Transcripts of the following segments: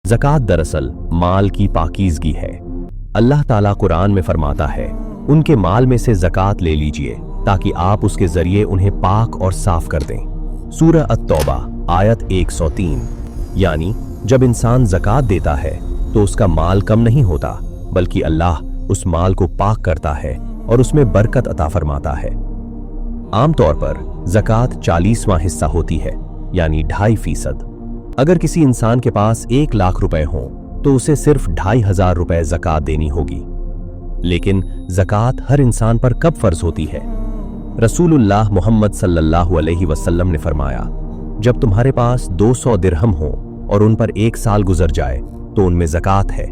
ज़कात दरअसल माल की पाकीज़गी है। अल्लाह ताला कुरान में फरमाता है, उनके माल में से ज़कात ले लीजिए ताकि आप उसके ज़रिए उन्हें पाक और साफ कर दें। सूरह अत-तौबा आयत 103। यानी जब इंसान ज़कात देता है तो उसका माल कम नहीं होता, बल्कि अल्लाह उस माल को पाक करता है और उसमें बरकत अता फरमाता है। आमतौर पर ज़कात 40वां हिस्सा होती है, यानी 2.5%। अगर किसी इंसान के पास 1 लाख रुपए हों तो उसे सिर्फ 2,500 रुपए ज़कात देनी होगी। लेकिन ज़कात हर इंसान पर कब फर्ज होती है? रसूलुल्लाह मोहम्मद सल्लल्लाहु अलैहि वसल्लम ने फरमाया, जब तुम्हारे पास 200 दिरहम हो और उन पर 1 साल गुजर जाए तो उनमें ज़कात है।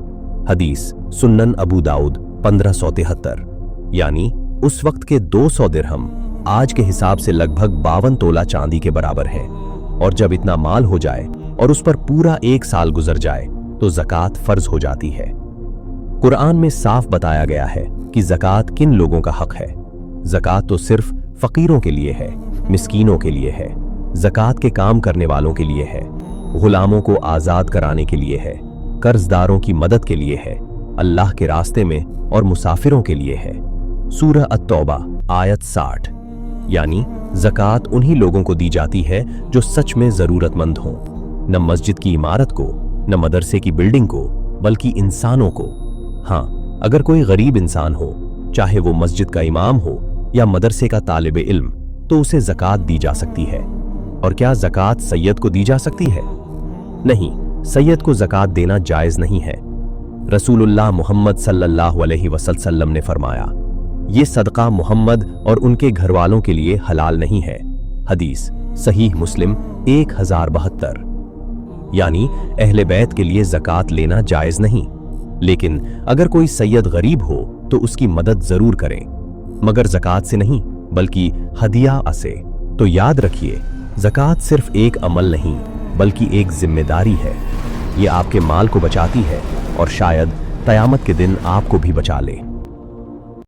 हदीस सुन्नन अबू दाऊद 1573। यानी उस वक्त के 200 दिरहम आज के हिसाब से लगभग 52 तोला चांदी के बराबर है। और जब इतना माल हो जाए और उस पर पूरा 1 साल गुजर जाए तो ज़कात फर्ज हो जाती है। कुरान में साफ बताया गया है कि ज़कात किन लोगों का हक है। ज़कात तो सिर्फ फकीरों के लिए है, मिस्कीनों के लिए है, ज़कात के काम करने वालों के लिए है, गुलामों को आज़ाद कराने के लिए है, कर्जदारों की मदद के लिए है, अल्लाह के रास्ते में और मुसाफिरों के लिए है। सूरह अत-तौबा आयत 60। यानी ज़कात उन्हीं लोगों को दी जाती है जो सच में ज़रूरतमंद हों, न मस्जिद की इमारत को, न मदरसे की बिल्डिंग को, बल्कि इंसानों को। हाँ, अगर कोई गरीब इंसान हो, चाहे वो मस्जिद का इमाम हो या मदरसे का तालिब इल्म, तो उसे ज़कात दी जा सकती है। और क्या ज़कात सैयद को दी जा सकती है? नहीं, सैयद को ज़कात देना जायज़ नहीं है। रसूलुल्लाह मोहम्मद सल्लल्लाहु अलैहि वसल्लम ने फरमाया, ये सदका मोहम्मद और उनके घर वालों के लिए हलाल नहीं है। हदीस सहीह मुस्लिम 1072। यानी अहले बैत के लिए ज़कात लेना जायज़ नहीं। लेकिन अगर कोई सैयद गरीब हो तो उसकी मदद ज़रूर करें, मगर ज़कात से नहीं बल्कि हदिया से। तो याद रखिए, ज़कात सिर्फ एक अमल नहीं बल्कि एक जिम्मेदारी है। ये आपके माल को बचाती है और शायद क़यामत के दिन आपको भी बचा ले।